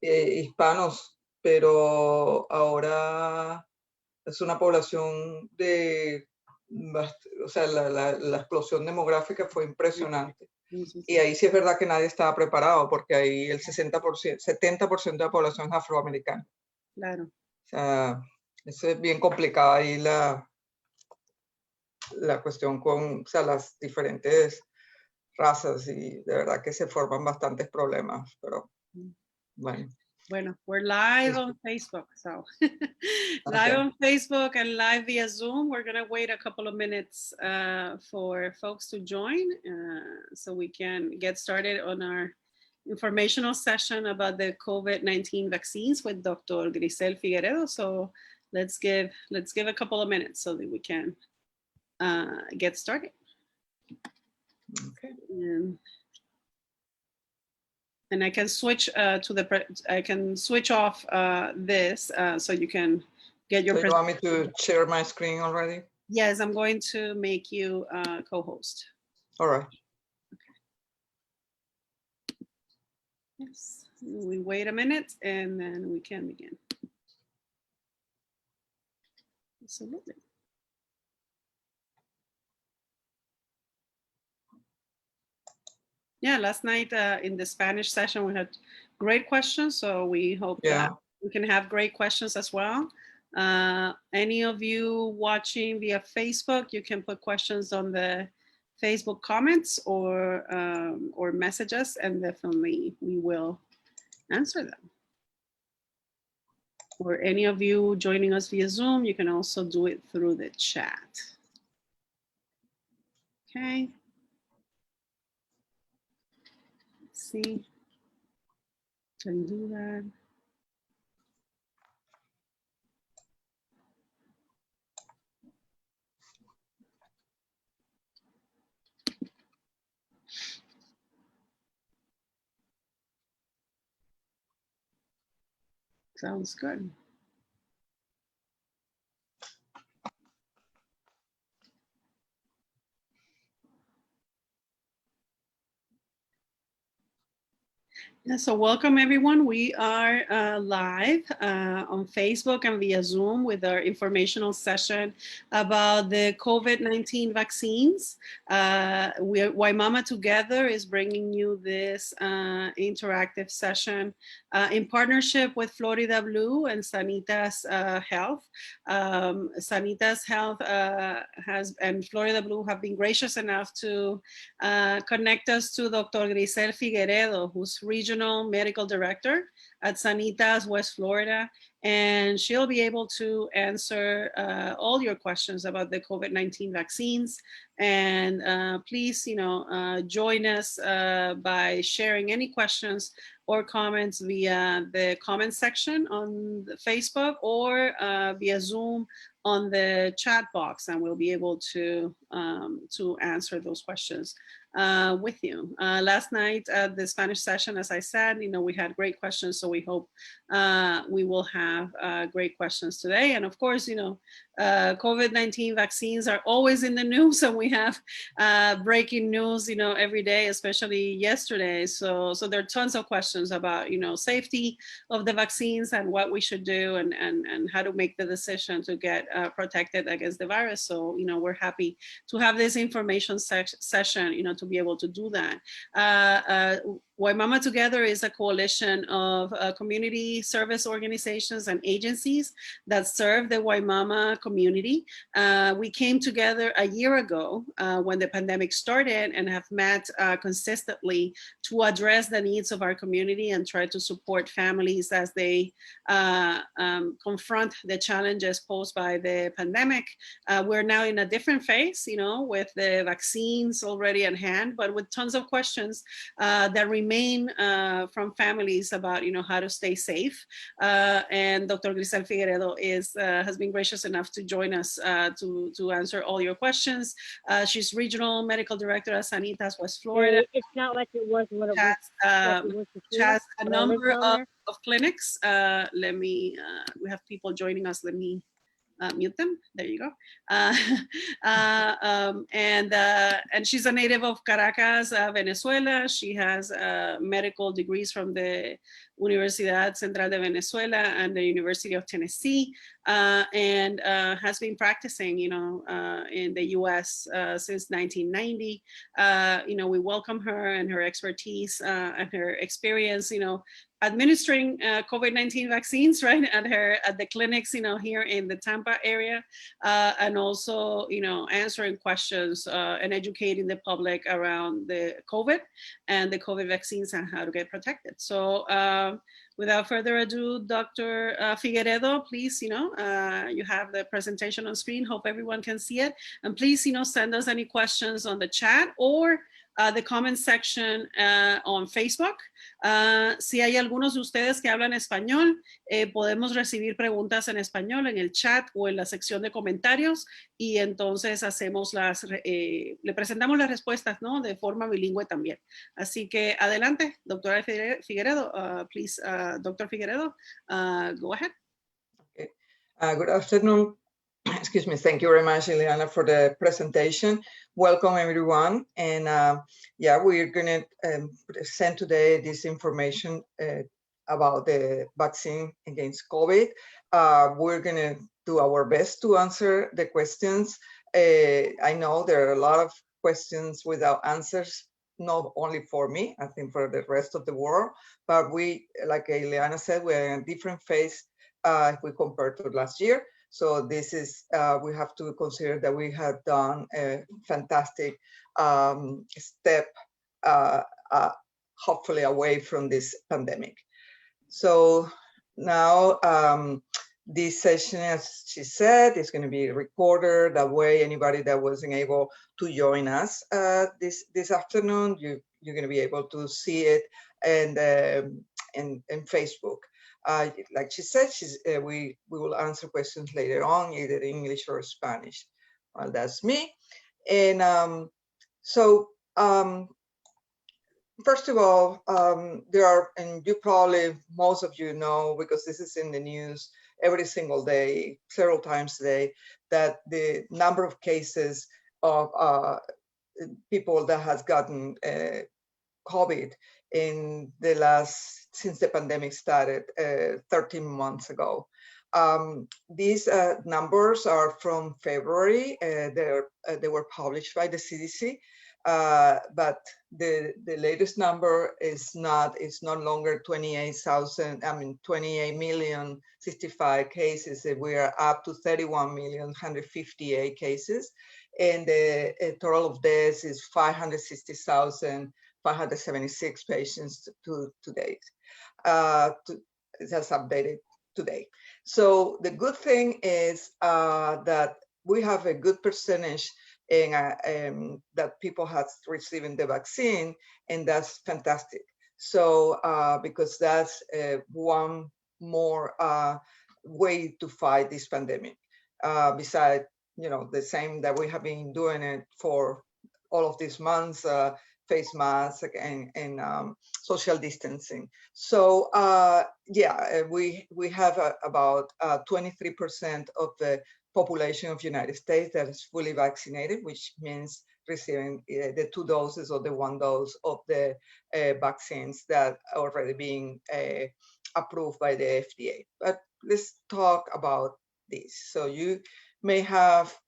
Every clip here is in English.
hispanos, pero ahora es una población de, o sea, la explosión demográfica fue impresionante. Y ahí sí es verdad que nadie estaba preparado, porque ahí el 60%, 70% de la población es afroamericana. Claro. O sea, eso es bien complicado ahí la cuestión con, o sea, las diferentes razas, y de verdad que se forman bastantes problemas, pero bueno. Bueno, we're live on Facebook, so live on Facebook and live via Zoom. We're gonna wait a couple of minutes for folks to join so we can get started on our informational session about the COVID-19 vaccines with Dr. Griselle Figueredo. So let's give a couple of minutes so that we can get started. Okay. And I can switch to switch off this so you can get your. So you want me to share my screen already? Yes, I'm going to make you co-host. All right. Okay. Yes, we wait a minute and then we can begin. Absolutely. Yeah, last night in the Spanish session, we had great questions. So we hope that we can have great questions as well. Any of you watching via Facebook, you can put questions on the Facebook comments or message us, and definitely we will answer them. Or any of you joining us via Zoom, you can also do it through the chat. Okay. See, can do that. Sounds good. Yeah, so welcome everyone. We are live on Facebook and via Zoom with our informational session about the COVID-19 vaccines. Wimauma Together is bringing you this interactive session in partnership with Florida Blue and Sanitas Health. Sanitas Health and Florida Blue have been gracious enough to connect us to Dr. Griselle Figueredo, who's Regional Medical Director at Sanitas, West Florida, and she'll be able to answer all your questions about the COVID-19 vaccines. And please, join us by sharing any questions or comments via the comment section on the Facebook or via Zoom on the chat box, and we'll be able to answer those questions with you. Last night at the Spanish session, as I said, we had great questions, so we hope we will have great questions today. And of course, COVID-19 vaccines are always in the news, and we have breaking news, every day, especially yesterday. So there are tons of questions about, safety of the vaccines and what we should do and how to make the decision to get protected against the virus. So, we're happy to have this information session, to be able to do that. Wimauma Together is a coalition of community service organizations and agencies that serve the Wimauma community. We came together a year ago when the pandemic started and have met consistently to address the needs of our community and try to support families as they confront the challenges posed by the pandemic. We're now in a different phase, with the vaccines already at hand, but with tons of questions that remain from families about how to stay safe. And Dr. Griselle Figueredo has been gracious enough to join us to answer all your questions. She's Regional Medical Director at Sanitas, West Florida. It's not like it was when it She has a number of clinics. We have people joining us. Let me mute them. There you go. And she's a native of Caracas, Venezuela. She has medical degrees from the Universidad Central de Venezuela and the University of Tennessee, and has been practicing, in the U.S. Since 1990. We welcome her and her expertise and her experience, administering COVID-19 vaccines, right, at the clinics, here in the Tampa area, and also, answering questions and educating the public around the COVID and the COVID vaccines and how to get protected. So without further ado, Dr. Figueredo, please, you have the presentation on screen. Hope everyone can see it. And please, send us any questions on the chat or the comment section on Facebook. Si hay algunos de ustedes que hablan español, podemos recibir preguntas en español en el chat o en la sección de comentarios, y entonces le presentamos las respuestas, ¿no?, de forma bilingüe también. Así que adelante, doctora Figueredo. Please, Dr. Figueredo, go ahead. Okay. Good afternoon. Excuse me. Thank you very much, Ileana, for the presentation. Welcome, everyone. And yeah, we're going to present today this information about the vaccine against COVID. We're going to do our best to answer the questions. I know there are a lot of questions without answers, not only for me, I think for the rest of the world. But we, like Ileana said, we're in a different phase if we compare to last year. So this is, we have to consider that we have done a fantastic step, hopefully away from this pandemic. So now this session, as she said, is going to be recorded. That way, anybody that wasn't able to join us this afternoon, you're going to be able to see it in Facebook. Like she said, we will answer questions later on, either English or Spanish. Well, that's me. And first of all, there are, and you probably, most of you know, because this is in the news every single day, several times a day, that the number of cases of people that has gotten COVID in the since the pandemic started 13 months ago. These numbers are from February. They were published by the CDC, but the latest number is no longer 28,065 cases. We are up to 31,158 cases, and the total of deaths is 560,576 patients to date. It has updated today. So the good thing is that we have a good percentage that people have receiving the vaccine, and that's fantastic. So because that's one more way to fight this pandemic, besides the same that we have been doing it for all of these months, face masks and social distancing. So yeah, we have about 23% of the population of the United States that is fully vaccinated, which means receiving the 2 doses or the 1 dose of the vaccines that are already being approved by the FDA. But let's talk about this. So you may have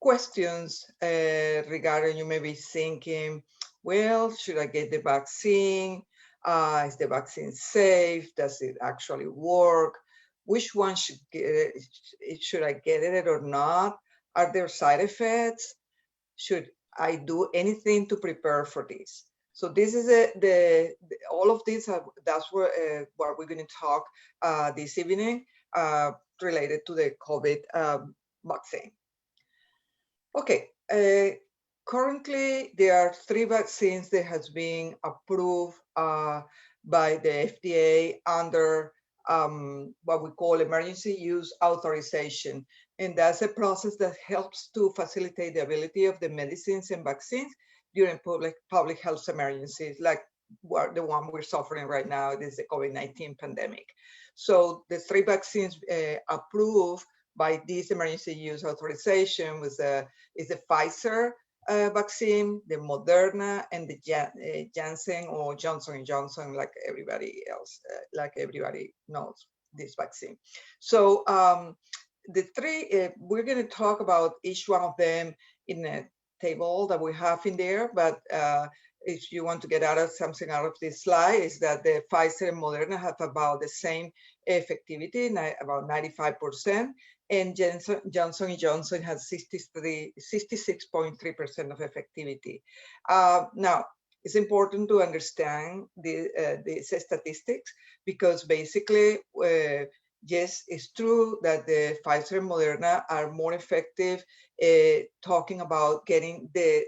questions regarding, you may be thinking, well, should I get the vaccine? Is the vaccine safe? Does it actually work? Which one should I get it or not? Are there side effects? Should I do anything to prepare for this? So this is all of this. That's what we're going to talk this evening related to the COVID vaccine. Okay. Currently, there are 3 vaccines that has been approved by the FDA under what we call emergency use authorization. And that's a process that helps to facilitate the ability of the medicines and vaccines during public health emergencies, like the one we're suffering right now, this is the COVID-19 pandemic. So the 3 vaccines approved by this emergency use authorization is the Pfizer, vaccine, the Moderna, and the Janssen or Johnson & Johnson, like everybody else, like everybody knows this vaccine. So the three, we're going to talk about each one of them in a table that we have in there, but if you want to get something out of this slide, is that the Pfizer and Moderna have about the same effectivity, about 95%, and Johnson & Johnson has 66.3% of effectivity. Now, it's important to understand the statistics, because basically, yes, it's true that the Pfizer and Moderna are more effective talking about getting the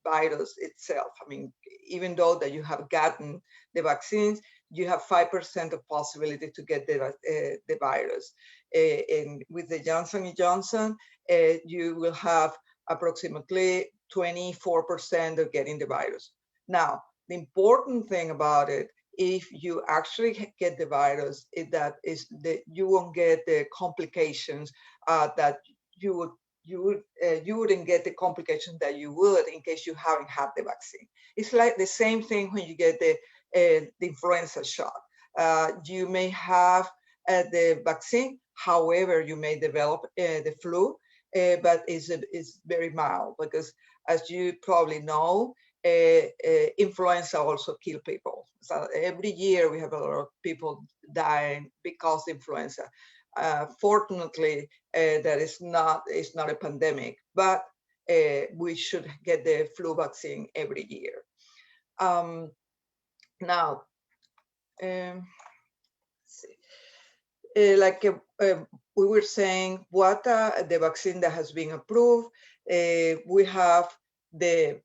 virus itself. I mean, even though that you have gotten the vaccines, you have 5% of possibility to get the virus. And with the Johnson & Johnson, you will have approximately 24% of getting the virus. Now, the important thing about it, if you actually get the virus, is that you won't get the complications that you wouldn't get the complications that you would in case you haven't had the vaccine. It's like the same thing when you get the influenza shot. You may have the vaccine, however, you may develop the flu, but it's very mild, because as you probably know, influenza also kill people. So every year we have a lot of people dying because of influenza. Fortunately, that is not a pandemic, but we should get the flu vaccine every year. Now, like we were saying, what the vaccine that has been approved, we have the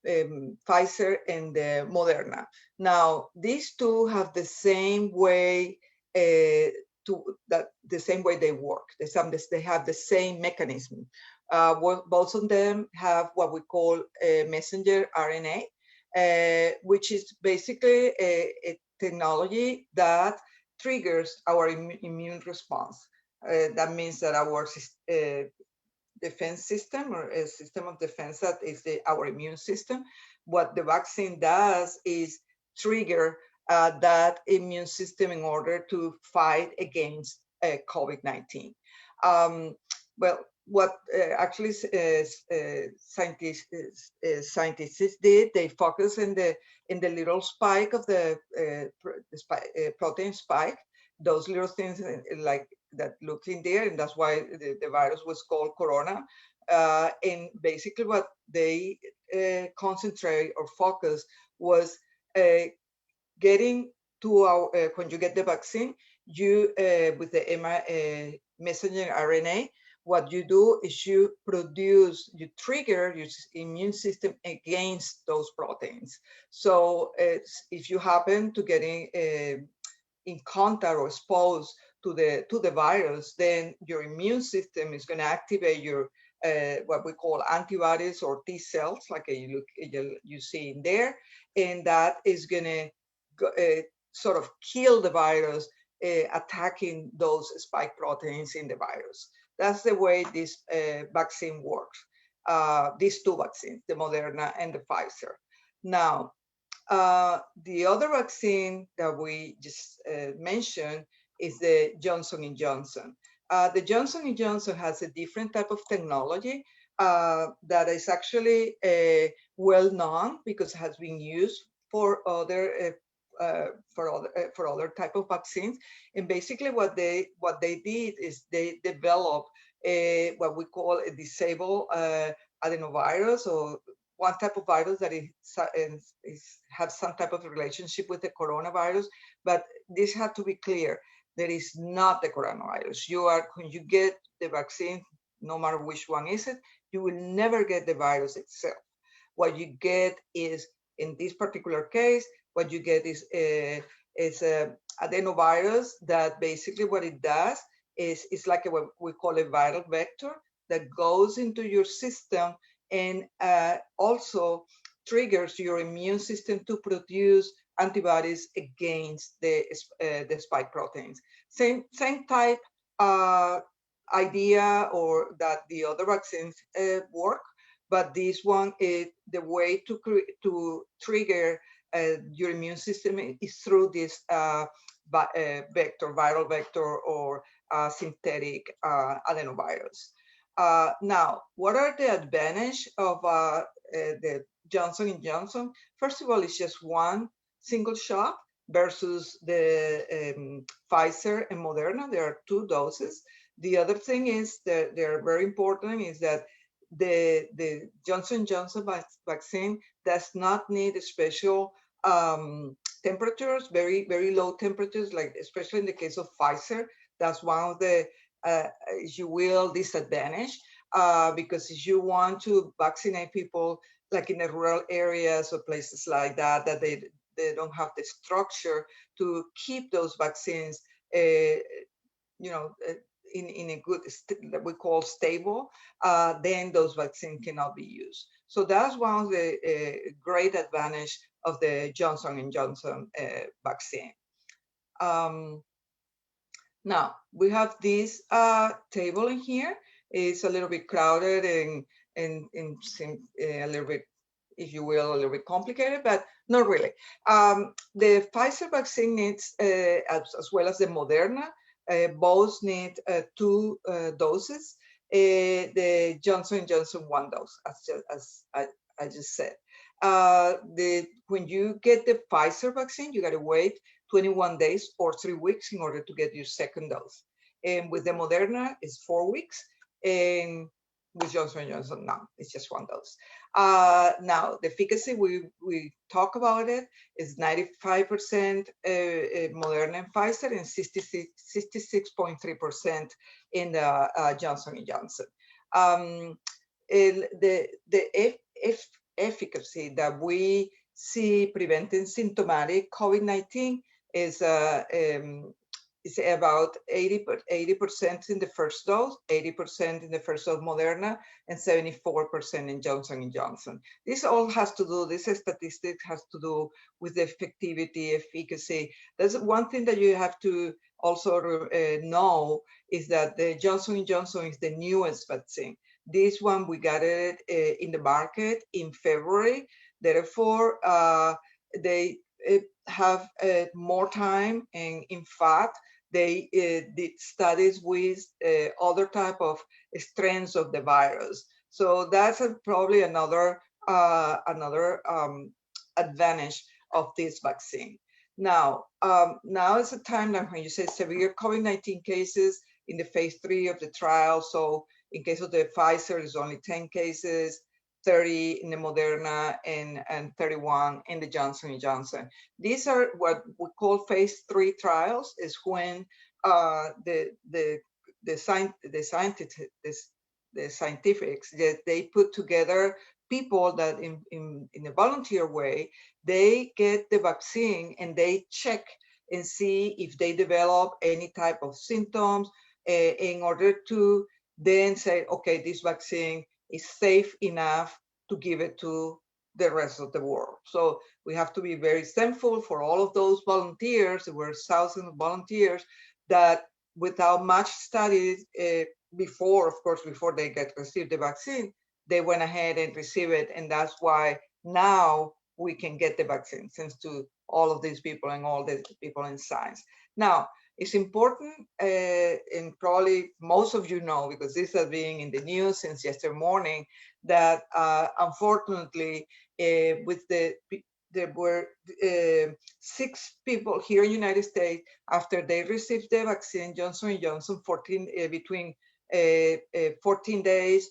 Pfizer and the Moderna. Now, these two have the same way the same way they work. They have the same mechanism. Both of them have what we call a messenger RNA, which is basically a technology that triggers our immune response. That means that our defense system, or a system of defense, that is our immune system. What the vaccine does is trigger that immune system in order to fight against COVID-19. Well, what actually scientists did, they focus in the little spike of the protein spike, those little things like that look in there, and that's why the virus was called corona. And basically what they concentrate or focus was getting to our, when you get the vaccine, you, with the messenger RNA, what you do is you trigger your immune system against those proteins. So if you happen to get in contact or exposed to the virus, then your immune system is going to activate your what we call antibodies or T cells, like you see in there, and that is going to sort of kill the virus, attacking those spike proteins in the virus. That's the way this vaccine works. These two vaccines, the Moderna and the Pfizer. Now, the other vaccine that we just mentioned is the Johnson & Johnson. The Johnson & Johnson has a different type of technology that is actually well known because it has been used for other type of vaccines. And basically what they did is they developed what we call a disabled adenovirus, or one type of virus that has some type of relationship with the coronavirus. But this had to be clear. That is not the coronavirus. When you get the vaccine, no matter which one is it, you will never get the virus itself. What you get is, in this particular case, what you get is a adenovirus that basically what it does is it's like what we call a viral vector that goes into your system and also triggers your immune system to produce antibodies against the spike proteins. Same type idea, or that the other vaccines work, but this one is the way to trigger your immune system is through this vector, viral vector, or synthetic adenovirus. Now, what are the advantage of the Johnson & Johnson? First of all, it's just one single shot versus the Pfizer and Moderna. There are 2 doses. The other thing is that they're very important is that the Johnson & Johnson vaccine does not need special temperatures, very, very low temperatures, like especially in the case of Pfizer. That's one of the, if you will, disadvantage, because if you want to vaccinate people like in the rural areas or places like that, that they don't have the structure to keep those vaccines, you know, in a good, that we call stable, then those vaccines cannot be used. So that's one of the great advantage of the Johnson & Johnson vaccine. Now, we have this table in here. It's a little bit crowded and a little bit, if you will, a little bit complicated, but not really. The Pfizer vaccine needs, as well as the Moderna, both need 2 doses. The Johnson & Johnson 1 dose, as I just said. When you get the Pfizer vaccine, you got to wait 21 days or 3 weeks in order to get your second dose. And with the Moderna, it's 4 weeks. And with Johnson & Johnson, no, it's just 1 dose. Now, the efficacy, we talk about it, is 95% Moderna and Pfizer and 66.3% in the Johnson & Johnson. The efficacy that we see preventing symptomatic COVID-19 is about 80% in the first dose, 80% in the first dose Moderna, and 74% in Johnson & Johnson. This all has to do, this statistic has to do with the effectivity, efficacy. That's one thing that you have to also know is that the Johnson & Johnson is the newest vaccine. This one, we got it in the market in February. Therefore, they have more time, and in fact, they did studies with other type of strains of the virus. So that's probably another advantage of this vaccine. Now, now is a time that when you say severe COVID-19 cases in the phase 3 of the trial. So in case of the Pfizer, there's only 10 cases, 30 in the Moderna, and 31 in the Johnson & Johnson. These are what we call phase 3 trials, is when the scientifics, they put together people that in a volunteer way, they get the vaccine and they check and see if they develop any type of symptoms in order to then say, okay, this vaccine is safe enough to give it to the rest of the world. So we have to be very thankful for all of those volunteers. There were thousands of volunteers that without much studies before, of course, before they received the vaccine, they went ahead and received it. And that's why now we can get the vaccine, thanks to all of these people and all the people in science. Now, it's important, and probably most of you know, because this has been in the news since yesterday morning, that unfortunately, there were 6 people here in the United States after they received the vaccine, Johnson & Johnson, between 14 days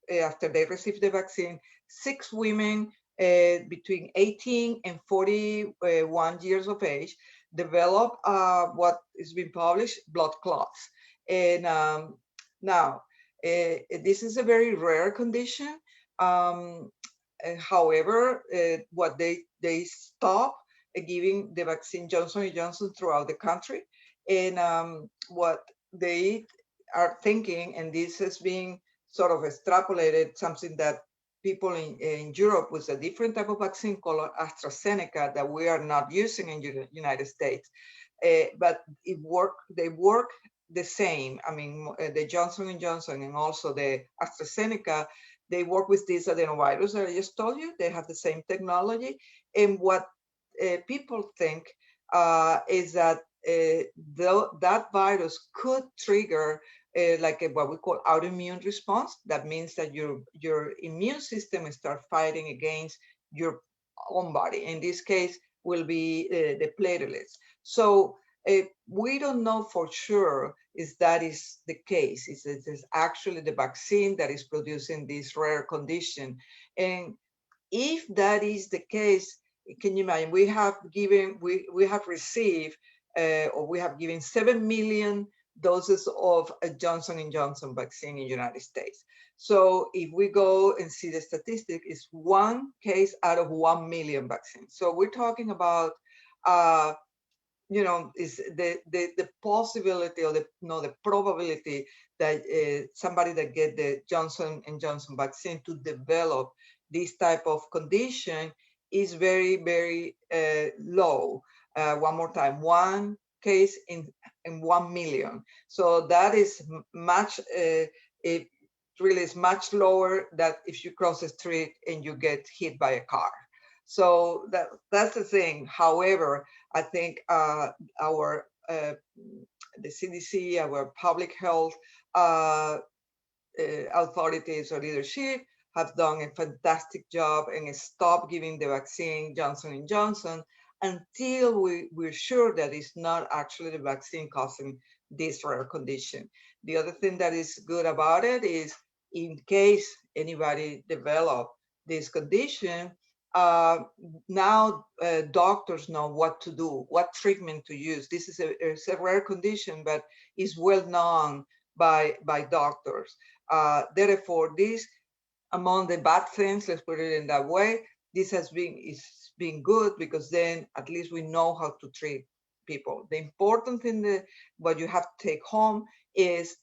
after they received the vaccine, 6 women between 18 and 41 years of age develop what is being published, blood clots. And now, this is a very rare condition. However, what they stop giving the vaccine Johnson & Johnson throughout the country. And what they are thinking, and this has been sort of extrapolated, something that people in Europe with a different type of vaccine called AstraZeneca that we are not using in the United States. But they work the same. I mean, the Johnson & Johnson and also the AstraZeneca, they work with these adenovirus that I just told you. They have the same technology. And what people think is that that virus could trigger what we call autoimmune response. That means that your immune system starts fighting against your own body. In this case, will be the platelets. So we don't know for sure if that is the case. It's actually the vaccine that is producing this rare condition. And if that is the case, can you imagine? We have received or we have given 7 million doses of a Johnson & Johnson vaccine in the United States. So if we go and see the statistic, it's 1 case out of 1 million vaccines. So we're talking about, is the possibility or the probability that somebody that get the Johnson & Johnson vaccine to develop this type of condition is very, very low. One more time, 1 case in 1 million. So that is much, it really is much lower than if you cross the street and you get hit by a car. So that's the thing. However, I think the CDC, our public health authorities or leadership have done a fantastic job and stopped giving the vaccine Johnson & Johnson until we're sure that it's not actually the vaccine causing this rare condition. The other thing that is good about it is in case anybody develop this condition, now doctors know what to do, what treatment to use. This is a rare condition, but is well known by doctors. Therefore, this among the bad things, let's put it in that way, this has been good because then at least we know how to treat people. The important thing what you have to take home is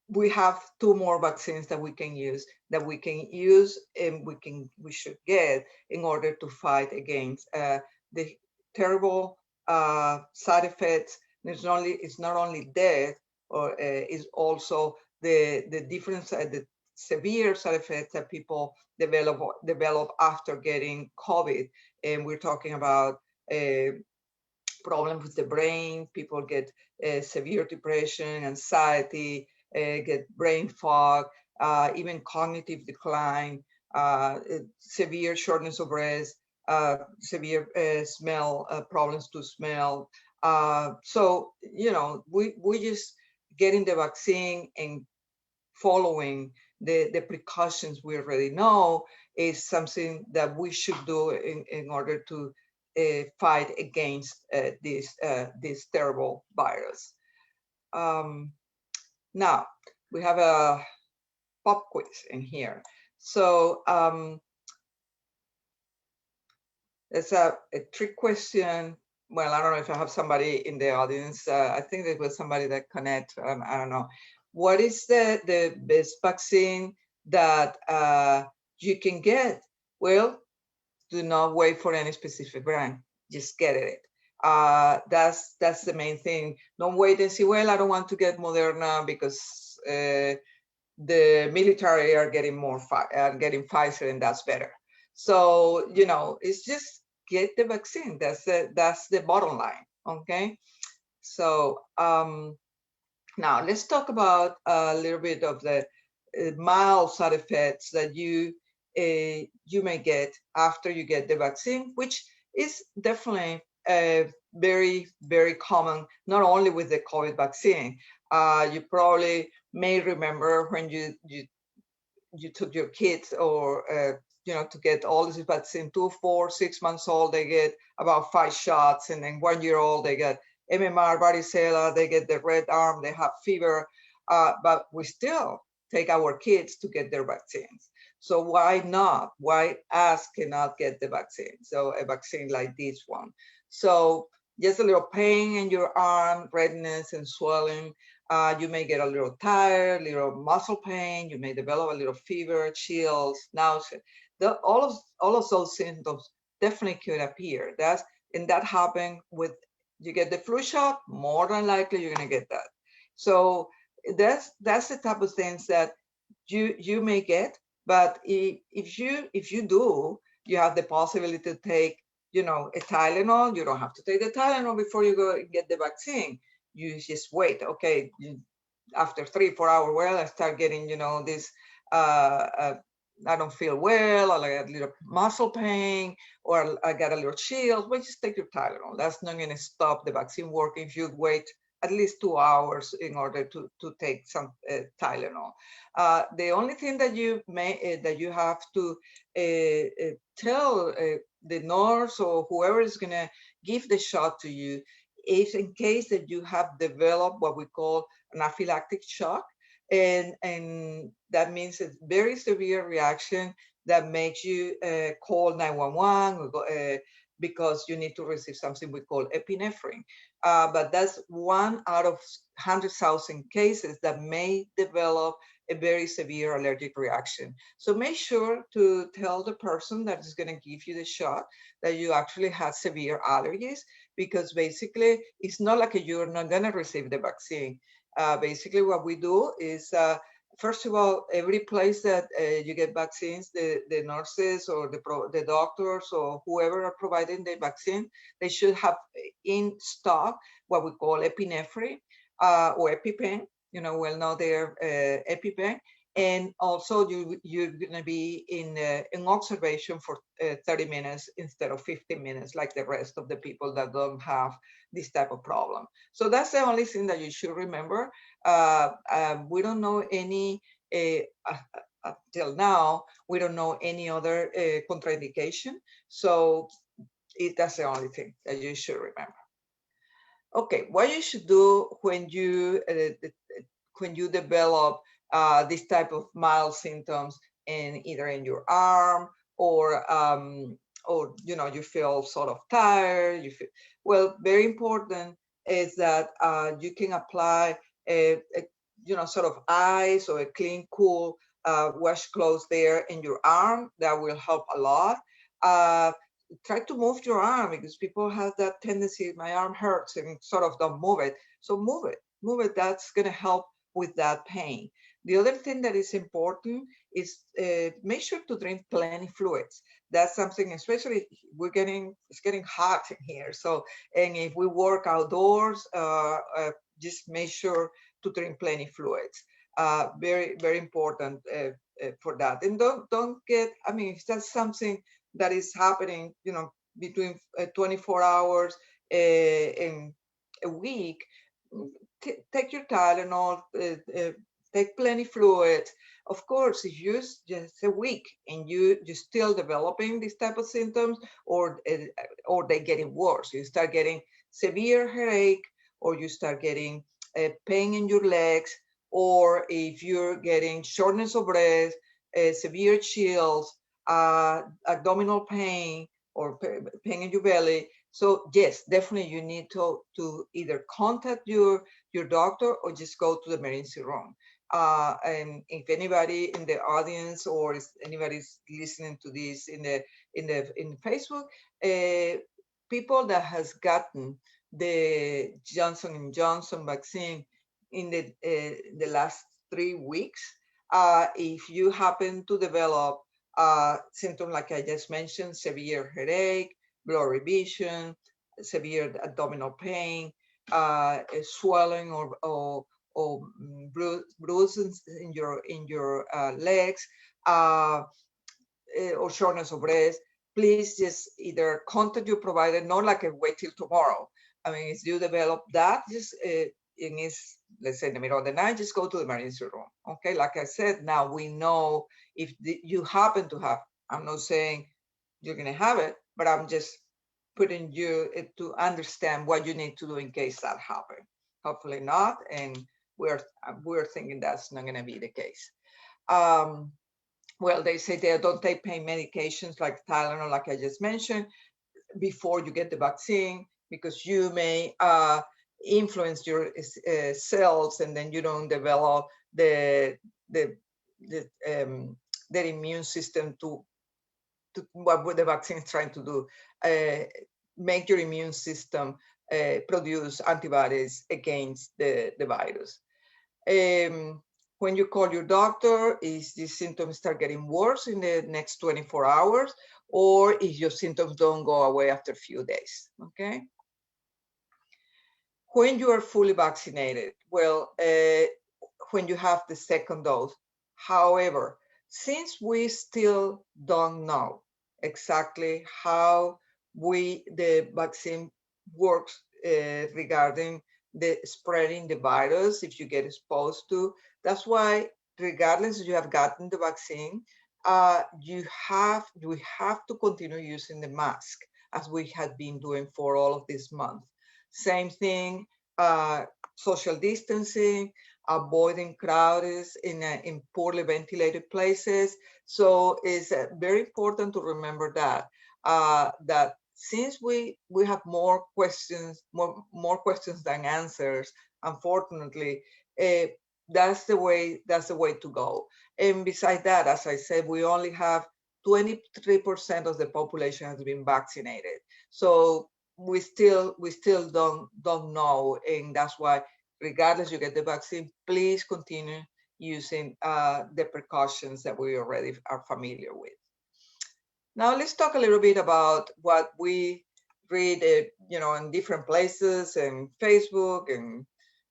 we have 2 more vaccines that we can use and we should get in order to fight against the terrible side effects. It's not only death, or is also the difference, the severe side effects that people develop after getting COVID. And we're talking about problems with the brain. People get severe depression, anxiety, get brain fog, even cognitive decline, severe shortness of breath, severe smell, problems to smell. So, we just getting the vaccine and following the precautions we already know is something that we should do in order to fight against this terrible virus. Now, we have a pop quiz in here. So it's a trick question. Well, I don't know if I have somebody in the audience. I think there was somebody that connect. I don't know. What is the best vaccine that you can get? Well, do not wait for any specific brand. Just get it. That's the main thing. Don't wait and see, well, I don't want to get Moderna because the military are getting getting Pfizer and that's better. So, it's just get the vaccine. That's the bottom line, okay? So now let's talk about a little bit of the mild side effects that you may get after you get the vaccine, which is definitely very, very common, not only with the COVID vaccine. You probably may remember when you took your kids or to get all this vaccine, 2, 4, 6 months old, they get about 5 shots, and then 1 year old, they get MMR, varicella, they get the red arm, they have fever, but we still take our kids to get their vaccines. So why not? Why us cannot get the vaccine? So a vaccine like this one. So just a little pain in your arm, redness and swelling. You may get a little tired, little muscle pain. You may develop a little fever, chills, nausea. All of those symptoms definitely could appear. That happens with, you get the flu shot, more than likely you're gonna get that. So that's the type of things that you may get. But if you do, you have the possibility to take, you know, a Tylenol. You don't have to take the Tylenol before you go get the vaccine. You just wait. Okay, after 3-4 hours, well, I start getting, you know, this. I don't feel well, or I got a little muscle pain, or I got a little chills. Well, just take your Tylenol. That's not going to stop the vaccine working if you wait at least 2 hours in order to take some Tylenol. The only thing that you have to tell the nurse or whoever is going to give the shot to you is in case that you have developed what we call anaphylactic shock. And that means a very severe reaction that makes you call 911 because you need to receive something we call epinephrine. But that's 1 out of 100,000 cases that may develop a very severe allergic reaction. So make sure to tell the person that is going to give you the shot that you actually have severe allergies, because basically it's not like you're not going to receive the vaccine. Basically what we do is, first of all, every place that you get vaccines, the nurses or the doctors or whoever are providing the vaccine, they should have in stock what we call epinephrine or EpiPen. You know, well, now they're EpiPen. And also you're going to be in observation for 30 minutes instead of 15 minutes, like the rest of the people that don't have this type of problem. So that's the only thing that you should remember. We don't know any, until now, we don't know any other contraindication. So that's the only thing that you should remember. Okay, what you should do when you develop this type of mild symptoms either in your arm or you know, you feel sort of tired, well, very important is that you can apply a you know, sort of ice or a clean, cool washcloth there in your arm. That will help a lot. Try to move your arm, because people have that tendency, my arm hurts, and sort of don't move it. So move it. That's going to help with that pain. The other thing that is important is make sure to drink plenty fluids. That's something, especially it's getting hot in here. So, and if we work outdoors, just make sure to drink plenty fluids. Very, very important for that. And don't get, I mean, if that's something that is happening, you know, between 24 hours and a week, take your Tylenol, take plenty fluids. Of course, if you just a week and you're still developing these type of symptoms, or they're getting worse, you start getting severe headache, or you start getting pain in your legs, or if you're getting shortness of breath, severe chills, abdominal pain, or pain in your belly. So yes, definitely you need to either contact your doctor or just go to the emergency room. And if anybody in the audience, or if anybody's listening to this in Facebook, people that has gotten the Johnson & Johnson vaccine in the last 3 weeks, if you happen to develop symptoms like I just mentioned, severe headache, blurry vision, severe abdominal pain, swelling or bruises in your legs, or shortness of breath, please just either contact your provider, not like a wait till tomorrow. I mean, if you develop that, just let's say in the middle of the night, just go to the emergency room. Okay, like I said, now we know if you happen to have, I'm not saying you're going to have it, but I'm just putting you to understand what you need to do in case that happens. Hopefully not, and we're thinking that's not going to be the case. Well, they say they don't take pain medications like Tylenol, like I just mentioned, before you get the vaccine, because you may influence your cells, and then you don't develop the immune system to what the vaccine is trying to do, make your immune system produce antibodies against the virus. When you call your doctor, is these symptoms start getting worse in the next 24 hours, or if your symptoms don't go away after a few days, okay? When you are fully vaccinated, well, when you have the second dose. However, since we still don't know exactly how the vaccine works regarding the spreading the virus, if you get exposed to, that's why regardless if you have gotten the vaccine, we have to continue using the mask as we have been doing for all of this month. Same thing, social distancing, avoiding crowds in poorly ventilated places. So it's very important to remember that that since we have more questions than answers, unfortunately, that's the way to go. And besides that, as I said, we only have 23% of the population has been vaccinated. So we still don't know, and that's why, regardless you get the vaccine, please continue using the precautions that we already are familiar with. Now let's talk a little bit about what we read, in different places, and Facebook, and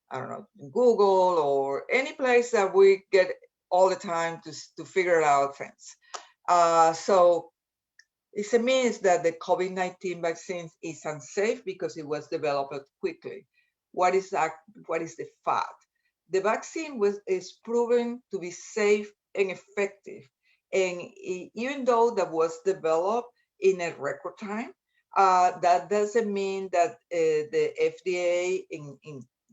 I don't know, Google, or any place that we get all the time to figure out things. So it means that the COVID-19 vaccine is unsafe because it was developed quickly. What is that? What is the fact? The vaccine is proven to be safe and effective. And even though that was developed in a record time, that doesn't mean that the FDA,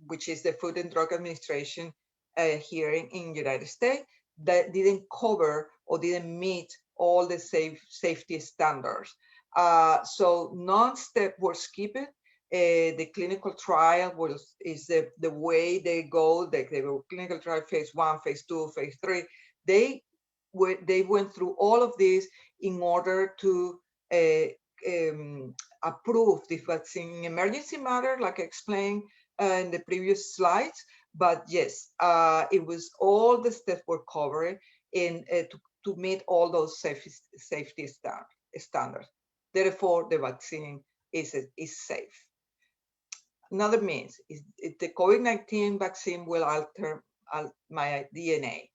which is the Food and Drug Administration here in the United States, that didn't cover or didn't meet all the safety standards. So non-step were skipped. The clinical trial is the way they go. They go clinical trial phase 1, phase 2, phase 3. They went through all of this in order to approve the vaccine in emergency matter, like I explained in the previous slides. But yes, it was all the steps were covered in to meet all those safety standards. Therefore, the vaccine is safe. Another means is the COVID-19 vaccine will alter my DNA.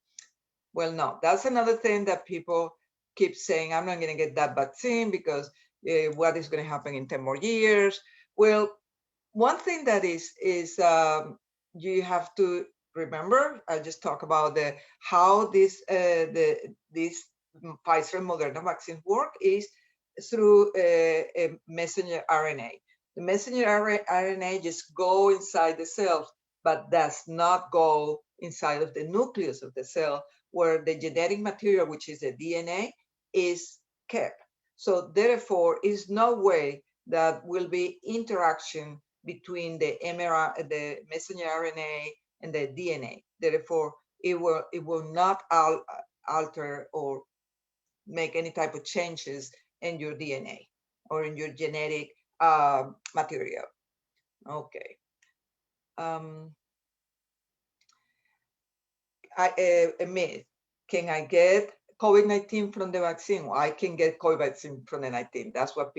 Well, no, that's another thing that people keep saying, I'm not going to get that vaccine because what is going to happen in 10 more years? Well, one thing that is you have to remember, I just talked about how this Pfizer and Moderna vaccines work is through a messenger RNA. The messenger RNA just go inside the cells, but does not go inside of the nucleus of the cell where the genetic material, which is the DNA, is kept. So therefore, is no way that will be interaction between the messenger RNA and the DNA. Therefore, it will not alter or make any type of changes in your DNA or in your genetic material. Okay. Can I get COVID-19 from the vaccine? Well, I can get COVID-19 from the 19. That's what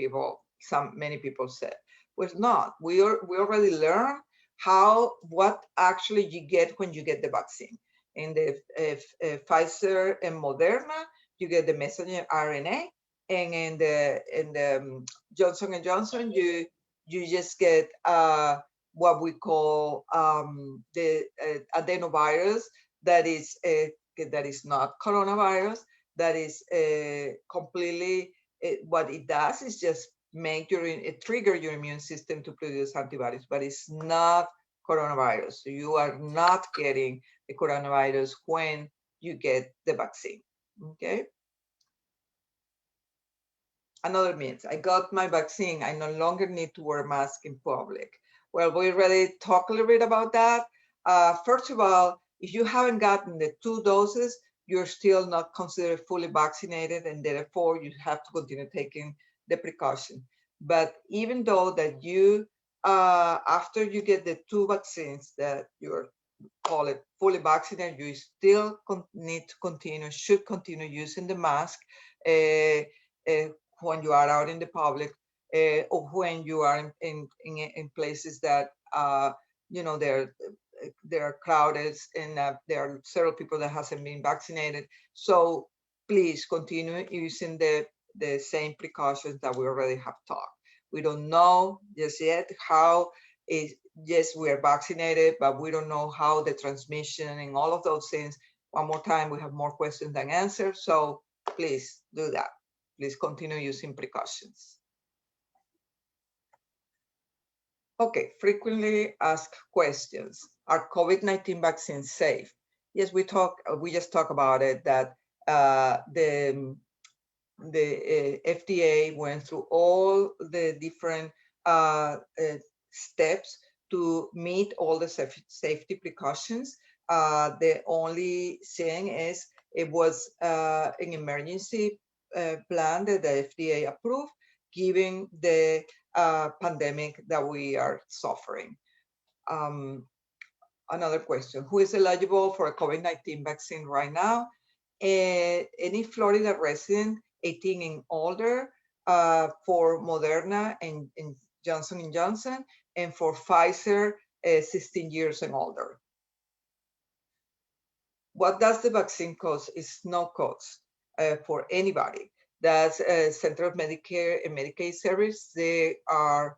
many people said. Well, not. We already learned what actually you get when you get the vaccine. In the Pfizer and Moderna, you get the messenger RNA, and in the Johnson & Johnson, you just get what we call the adenovirus that is not coronavirus. That is completely what it does is just trigger your immune system to produce antibodies, but it's not coronavirus. So you are not getting the coronavirus when you get the vaccine. Okay. Another means, I got my vaccine, I no longer need to wear a mask in public. Well, we already talked a little bit about that. First of all, if you haven't gotten the 2 doses, you're still not considered fully vaccinated, and therefore you have to continue taking the precaution. But even though that you, after you get the 2 vaccines, that call it fully vaccinated, you still need to should continue using the mask when you are out in the public, or when you are in places that they're crowded, and there are several people that hasn't been vaccinated. So please continue using the same precautions that we already have talked. We don't know just yet how yes, we are vaccinated, but we don't know how the transmission and all of those things. One more time, we have more questions than answers. So please do that. Please continue using precautions. Okay, frequently asked questions. Are COVID-19 vaccines safe? Yes, we just talked about it, that the FDA went through all the different steps to meet all the safety precautions. The only thing is it was an emergency plan that the FDA approved, given the pandemic that we are suffering. Another question, who is eligible for a COVID-19 vaccine right now? Any Florida resident 18 and older, for Moderna and Johnson & Johnson, and for Pfizer, 16 years and older. What does the vaccine cost? It's no cost for anybody. That's Center of Medicare and Medicaid Service. They are,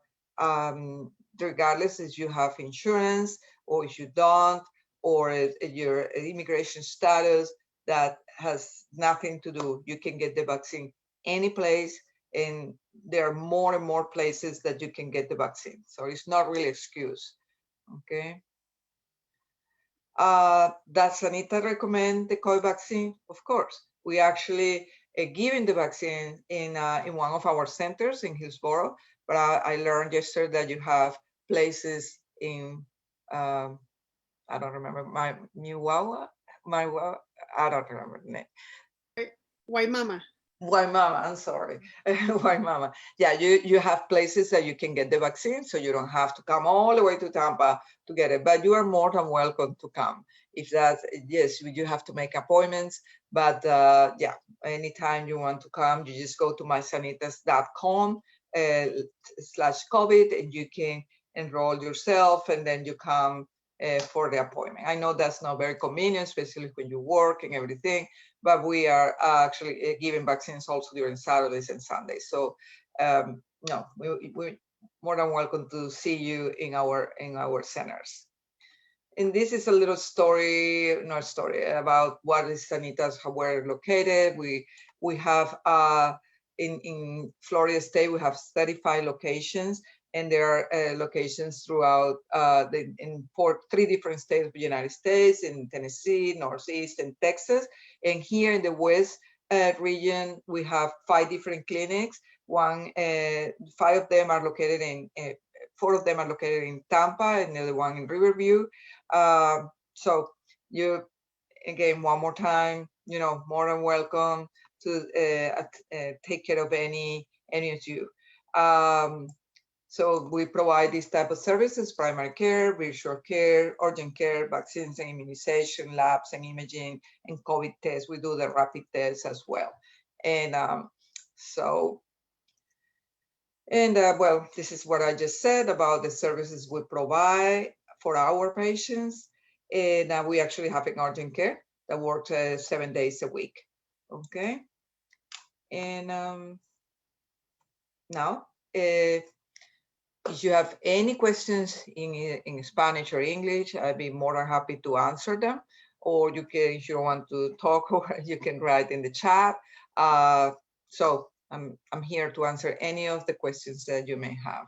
regardless if you have insurance or if you don't, or your immigration status, that has nothing to do. You can get the vaccine any place, and there are more and more places that you can get the vaccine. So it's not really excuse, okay? Does Sanitas recommend the COVID vaccine? Of course. We actually giving the vaccine in one of our centers in Hillsborough, but I learned yesterday that you have places in, I don't remember, I don't remember the name. Wimauma, I'm sorry. Wimauma. Yeah, you have places that you can get the vaccine, so you don't have to come all the way to Tampa to get it, but you are more than welcome to come. If that's, yes, you have to make appointments, but yeah, anytime you want to come, you just go to mysanitas.com /COVID, and you can enroll yourself, and then you come for the appointment. I know that's not very convenient, especially when you work and everything, but we are actually giving vaccines also during Saturdays and Sundays. So no, we're more than welcome to see you in our centers. And this is a little story, about what is Sanitas, how we're located. We have in Florida State, we have 35 locations, and there are locations throughout in 3 different states of the United States, in Tennessee, Northeast, and Texas. And here in the West region, we have 5 different clinics. 5 of them are located in, 4 of them are located in Tampa, and the other one in Riverview. So you, again, one more time, more than welcome to take care of any of you. So we provide these type of services: primary care, virtual care, urgent care, vaccines and immunization, labs and imaging, and COVID tests. We do the rapid tests as well. And well, this is what I just said about the services we provide for our patients. And we actually have an urgent care that works 7 days a week. Okay. And now, if you have any questions in Spanish or English, I'd be more than happy to answer them. Or you can, if you want to talk, you can write in the chat. So I'm here to answer any of the questions that you may have.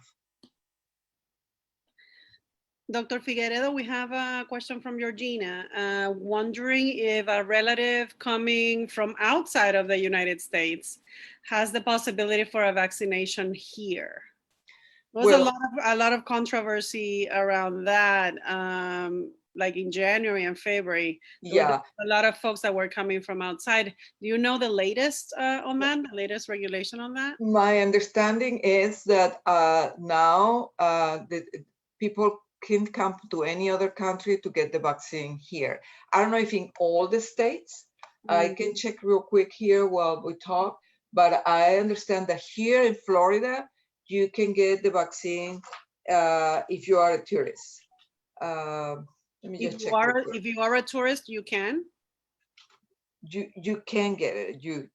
Dr. Figueredo, we have a question from Georgina, wondering if a relative coming from outside of the United States has the possibility for a vaccination here. There was a lot of controversy around that, like in January and February. Yeah, a lot of folks that were coming from outside. Do you know the latest on that, the latest regulation on that? My understanding is that now the people can come to any other country to get the vaccine here. I don't know if in all the states, I can check real quick here while we talk, but I understand that here in Florida, you can get the vaccine if you are a tourist. Let me just check. If you are a tourist, you can. You can get it.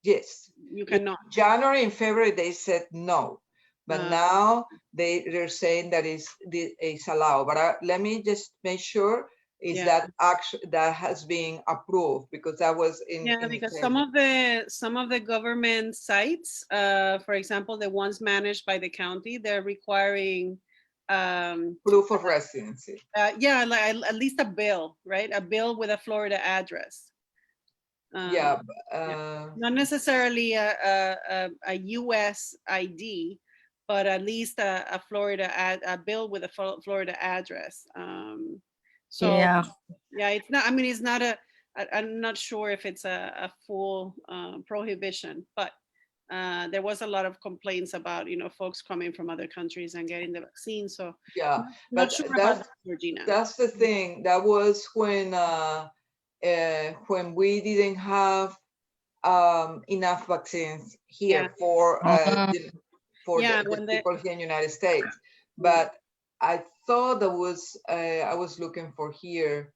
Yes. You cannot. In January and February they said no, but now they're saying that it's allowed. But let me just make sure that actually that has been approved, because that was in because some of the government sites, for example, the ones managed by the county, they're requiring proof of residency. Like at least a bill, right? A bill with a Florida address. Not necessarily a US ID, but at least a a bill with a Florida address. It's not. I mean, it's not I'm not sure if it's a full prohibition, but there was a lot of complaints about folks coming from other countries and getting the vaccine. So but sure about that, Georgina. That's the thing. That was when we didn't have enough vaccines here for the people here in the United States. But I thought that was I was looking for here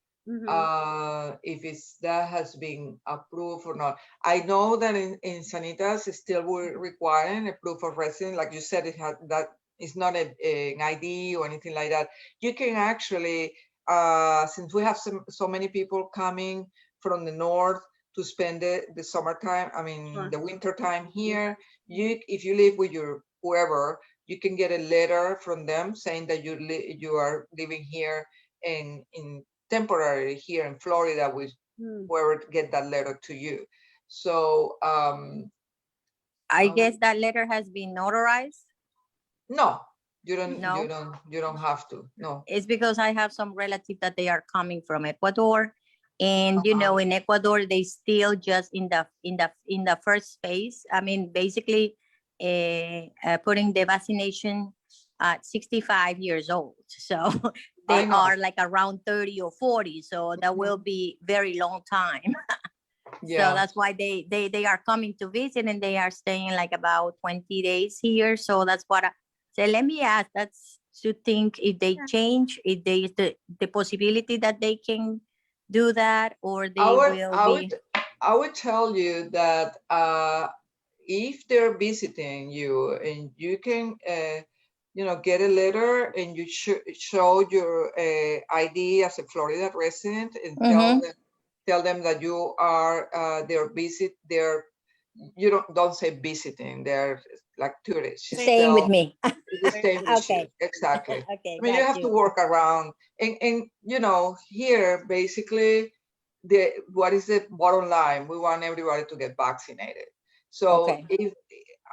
if that has been approved or not. I know that in Sanitas still we're requiring a proof of residence, like you said. That is not an ID or anything like that. You can actually, since we have so many people coming from the north to spend the summertime, I mean the winter time here, if you live with your whoever, you can get a letter from them saying that you are living here in temporary here in Florida with whoever get that letter to you. So I guess that letter has been notarized. No, you don't. No? You don't have to. No. It's because I have some relatives that they are coming from Ecuador, and you know, in Ecuador they still just in the first phase. I mean, basically, putting the vaccination at 65 years old. So they are like around 30 or 40. So that will be very long time. So that's why they are coming to visit, and they are staying like about 20 days here. So that's what so let me ask, that's to think if they change, if there is the possibility that they can do that, or they I would tell you that if they're visiting you and you can get a letter and you show your ID as a Florida resident and tell them that you are you don't say visiting, they're like tourists. Staying with me. Staying with you. Exactly. Okay, I mean, you have to work around and here basically what is the bottom line? We want everybody to get vaccinated. So if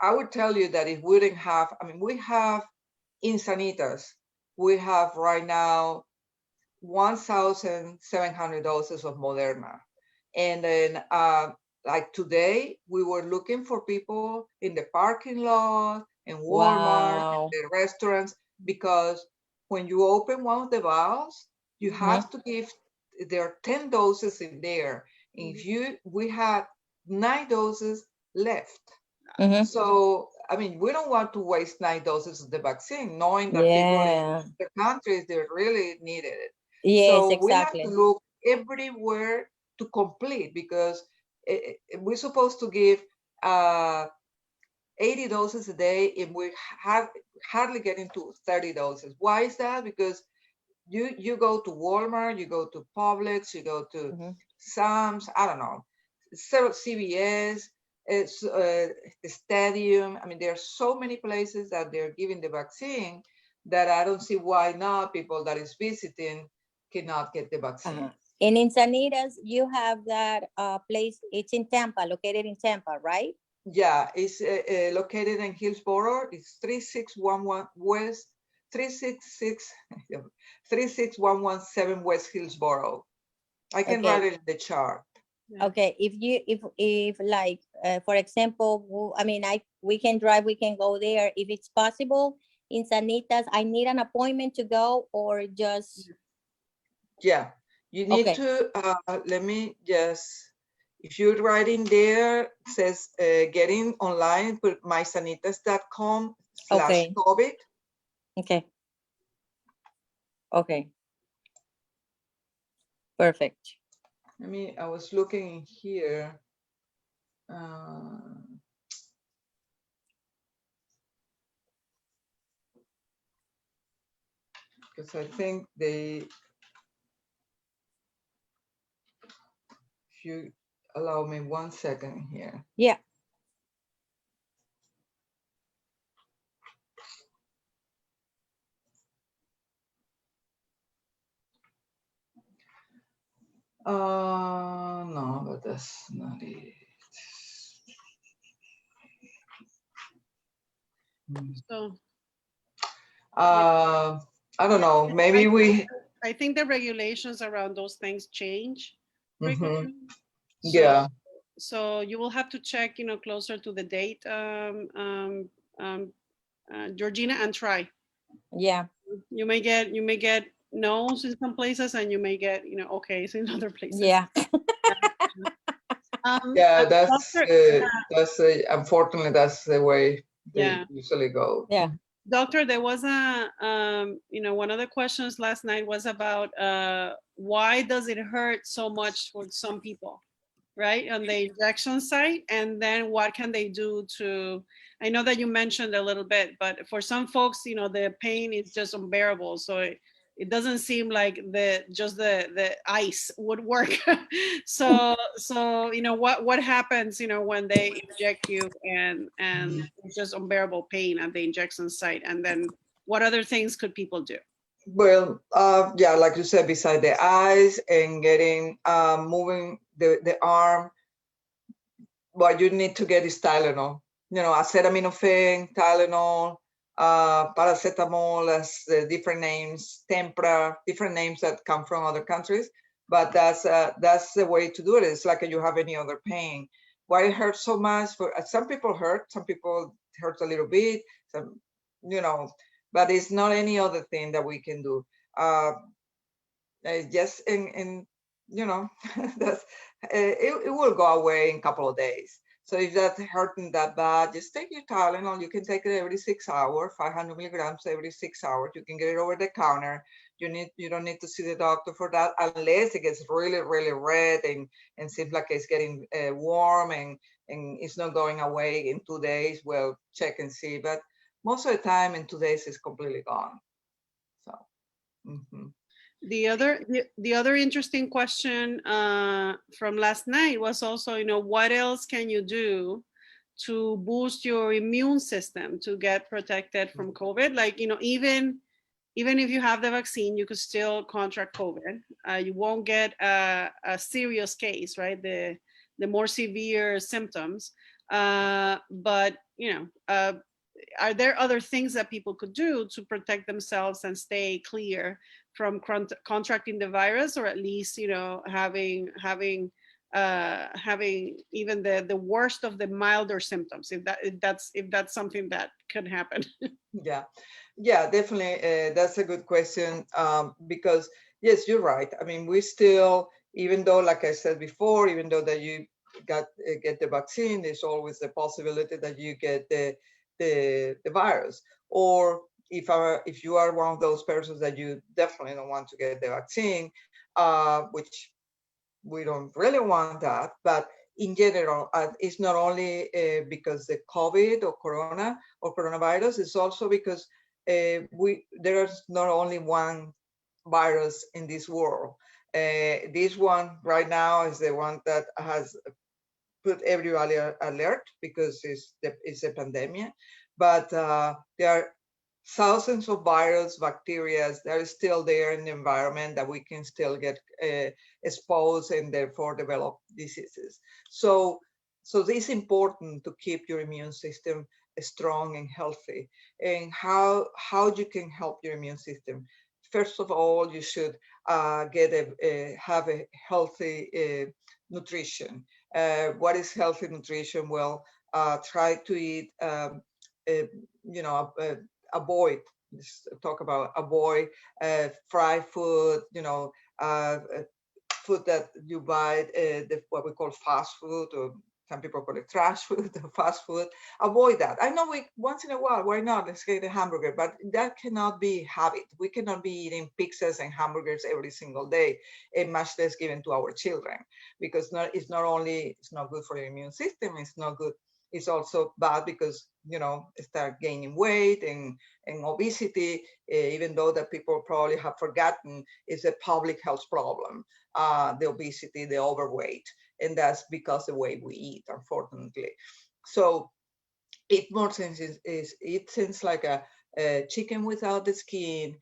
I would tell you that if we didn't have, I mean, we have in Sanitas, we have right now 1,700 doses of Moderna. And then like today, we were looking for people in the parking lot, in Walmart, in the restaurants, because when you open one of the vials, you have to give, there are 10 doses in there. We had 9 doses left. So, I mean, we don't want to waste 9 doses of the vaccine, knowing that people in the countries, they really needed it. Yes, so exactly. We have to look everywhere to complete, because we're supposed to give 80 doses a day, and we hardly getting to 30 doses. Why is that? Because you go to Walmart, you go to Publix, you go to Sam's, I don't know, CVS, the stadium. I mean, there are so many places that they're giving the vaccine that I don't see why not people that is visiting cannot get the vaccine. And in Sanitas, you have that place, it's in Tampa, located in Tampa, right? Yeah, it's located in Hillsborough. It's 3611 West, 36117 West Hillsborough. I can write it in the chart. Okay, if like, for example, I mean, we can drive, we can go there. If it's possible, in Sanitas, I need an appointment to go or just? Yeah, you need Okay. to, let me just, if you write in there, it says get in online, put mysanitas.com/COVID. Okay. Okay. Perfect. I was looking here. Because I think if you allow me 1 second here. Yeah. No, but that's not it. So I don't know. Maybe I think the regulations around those things change frequently. Yeah. So you will have to check, closer to the date, Georgina, and try. Yeah. You may get no's in some places, and you may get, okays in other places. Yeah. Yeah, that's unfortunately that's the way they usually go. Yeah. Doctor, there was one of the questions last night was about why does it hurt so much for some people, right, on the injection site, and then what can they do to, I know that you mentioned a little bit, but for some folks, the pain is just unbearable, so it doesn't seem like the ice would work. so what happens when they inject you and it's just unbearable pain at the injection site, and then what other things could people do? Well, yeah, like you said, beside the eyes and getting moving the arm, what you need to get is Tylenol. Acetaminophen, Tylenol, paracetamol, as different names, Tempra, different names that come from other countries. But that's the way to do it. It's like you have any other pain. Why it hurts so much? For some people hurt, some people hurt a little bit, some, but it's not any other thing that we can do. Just that's it will go away in a couple of days. So if that's hurting that bad, just take your Tylenol. You can take it every 6 hours, 500 milligrams every 6 hours. You can get it over the counter. You don't need to see the doctor for that unless it gets really, really red and seems like it's getting warm and it's not going away in 2 days. Well, check and see. But most of the time in 2 days, it's completely gone. So. The other interesting question from last night was also, what else can you do to boost your immune system to get protected from COVID? Like, even if you have the vaccine, you could still contract COVID. You won't get a serious case, right? The more severe symptoms. But, are there other things that people could do to protect themselves and stay clear from contracting the virus, or at least having even the worst of the milder symptoms, if that's something that could happen? Yeah, definitely. That's a good question, because yes, you're right. I mean, we still, even though, like I said before, even though that you get the vaccine, there's always the possibility that you get the virus. Or if you are one of those persons that you definitely don't want to get the vaccine, which we don't really want that, but in general, it's not only because the COVID or corona or coronavirus, it's also because there's not only one virus in this world. This one right now is the one that has put everybody alert because it's a pandemic, but there are thousands of viruses, bacteria that are still there in the environment that we can still get exposed and therefore develop diseases. So it's important to keep your immune system strong and healthy. And how you can help your immune system? First of all, you should have a healthy nutrition. What is healthy nutrition? Well, try to eat avoid, let's talk about avoid fried food, food that you buy, what we call fast food, or some people call it trash food, fast food. Avoid that. I know once in a while, why not? Let's get a hamburger, but that cannot be habit. We cannot be eating pizzas and hamburgers every single day, and much less given to our children, because it's not good for your immune system. It's not good. It's also bad because, start gaining weight and obesity, even though that people probably have forgotten, is a public health problem. The obesity, the overweight, and that's because the way we eat, unfortunately. So eat more things eat things like a chicken without the skin,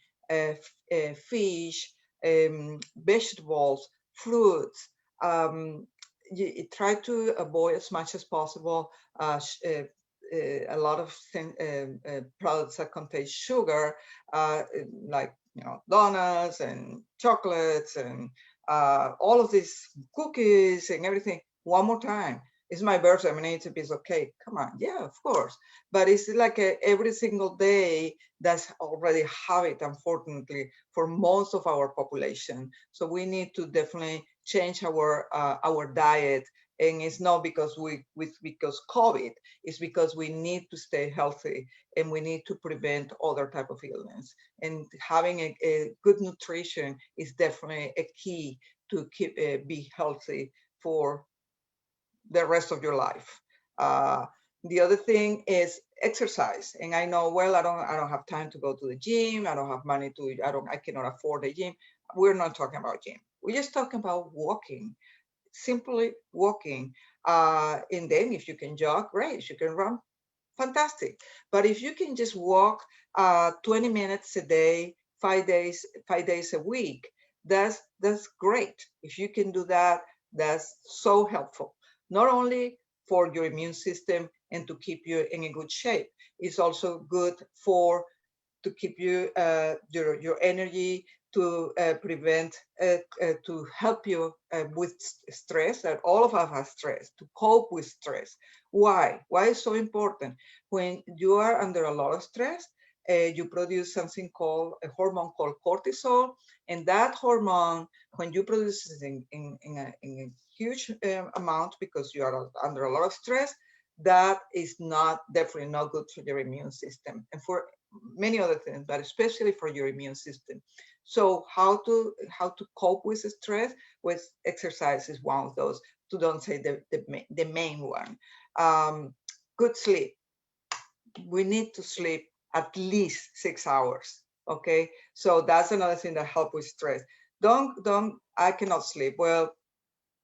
fish, vegetables, fruits. You try to avoid as much as possible a lot of products that contain sugar, like donuts and chocolates and all of these cookies and everything. One more time, it's my birthday, I'm gonna eat a piece of cake. Come on, yeah, of course. But it's like every single day. That's already habit, unfortunately, for most of our population. So we need to definitely change our diet. And it's not because because COVID, it's because we need to stay healthy and we need to prevent other type of illness. And having a good nutrition is definitely a key to be healthy for the rest of your life. The other thing is exercise. And I know, well, I don't have time to go to the gym. I don't have money I cannot afford a gym. We're not talking about gym. We're just talking about walking. Simply walking. And then if you can jog, great. If you can run, fantastic. But if you can just walk 20 minutes a day, 5 days a week, that's great. If you can do that, that's so helpful. Not only for your immune system and to keep you in a good shape, it's also good to keep you your energy, to prevent, to help you with stress. That all of us have stress, to cope with stress. Why? Why is so important? When you are under a lot of stress, you produce something called a hormone called cortisol, and that hormone, when you produce it in a huge amount because you are under a lot of stress, that is definitely not good for your immune system and for many other things, but especially for your immune system. So how to cope with stress? With exercise is one of those, to don't say the main one. Good sleep. We need to sleep at least 6 hours. Okay, so that's another thing that helps with stress. I cannot sleep. Well,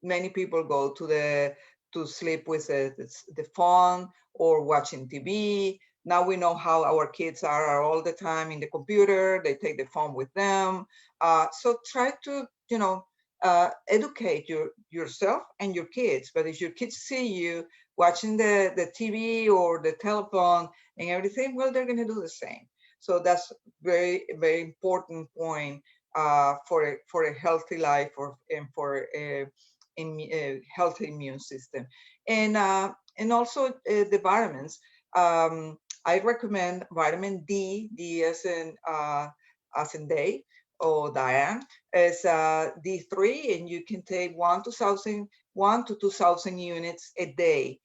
many people go to sleep with the phone or watching TV. Now we know how our kids are all the time in the computer. They take the phone with them. So try to, educate yourself and your kids. But if your kids see you watching the TV or the telephone and everything, well, they're going to do the same. So that's very, very important point for a healthy life and for a healthy immune system. And also the vitamins. I recommend vitamin D as in day, or Diane, is D3, and you can take 1 to 2,000 units a day.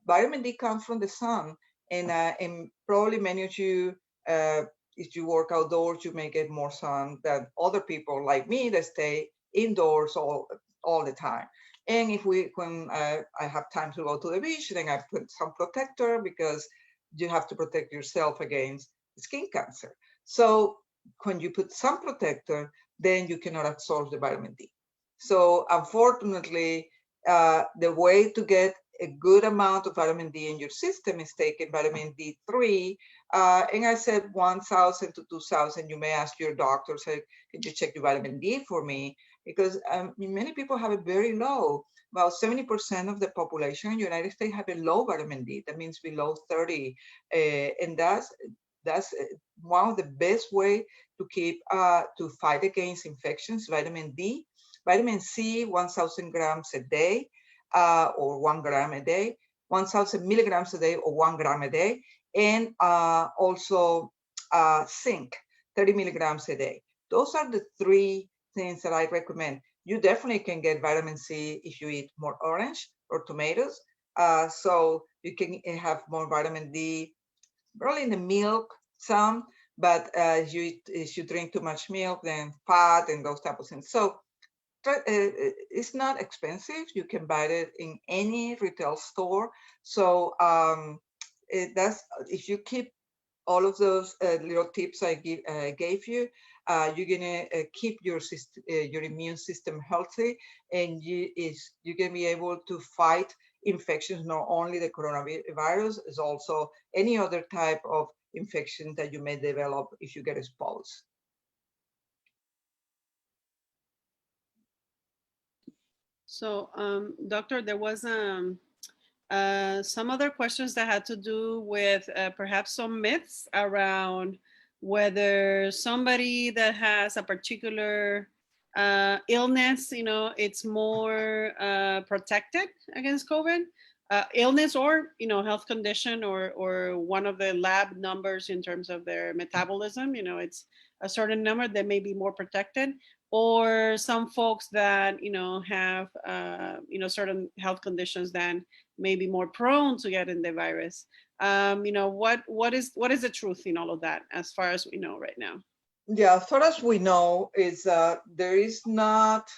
Vitamin D comes from the sun, and probably many of you, if you work outdoors, you may get more sun than other people like me that stay indoors all the time. And when I have time to go to the beach, then I put some protector, because you have to protect yourself against skin cancer. So when you put sun protector, then you cannot absorb the vitamin D. So unfortunately, the way to get a good amount of vitamin D in your system is taking vitamin D3. And I said 1,000 to 2,000. You may ask your doctor, say, can you check the vitamin D for me? Because many people have it very low. About 70% of the population in the United States have a low vitamin D. That means below 30. And that's one of the best way to fight against infections, vitamin D. Vitamin C, 1,000 grams a day, or 1 gram a day, 1,000 milligrams a day, or 1 gram a day. and also zinc, 30 milligrams a day. Those are the three things that I recommend. You definitely can get vitamin C if you eat more orange or tomatoes. So you can have more vitamin D, probably in the milk some, but if you drink too much milk, then fat and those type of things. So it's not expensive. You can buy it in any retail store. So that's, if you keep all of those little tips I gave you, you're gonna keep your immune system healthy, and you're gonna be able to fight infections, not only the coronavirus, is also any other type of infection that you may develop if you get exposed. So, doctor, there was some other questions that had to do with perhaps some myths around whether somebody that has a particular illness, it's more protected against COVID. Illness or health condition or one of the lab numbers in terms of their metabolism, it's a certain number that may be more protected, or some folks that have certain health conditions that may be more prone to getting the virus. What is the truth in all of that as far as we know right now? Yeah, as far as we know, is there is not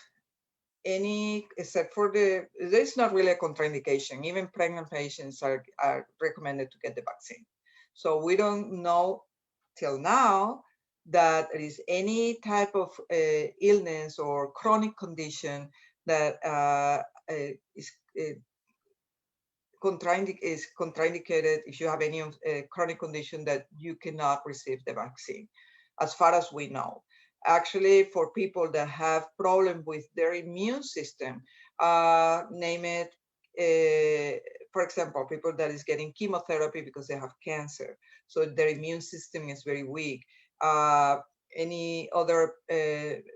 any, except for there's not really a contraindication. Even pregnant patients are recommended to get the vaccine. So we don't know till now that there is any type of illness or chronic condition that is contraindicated if you have any chronic condition that you cannot receive the vaccine, as far as we know. Actually, for people that have problem with their immune system, name it, for example, people that is getting chemotherapy because they have cancer, so their immune system is very weak. Any other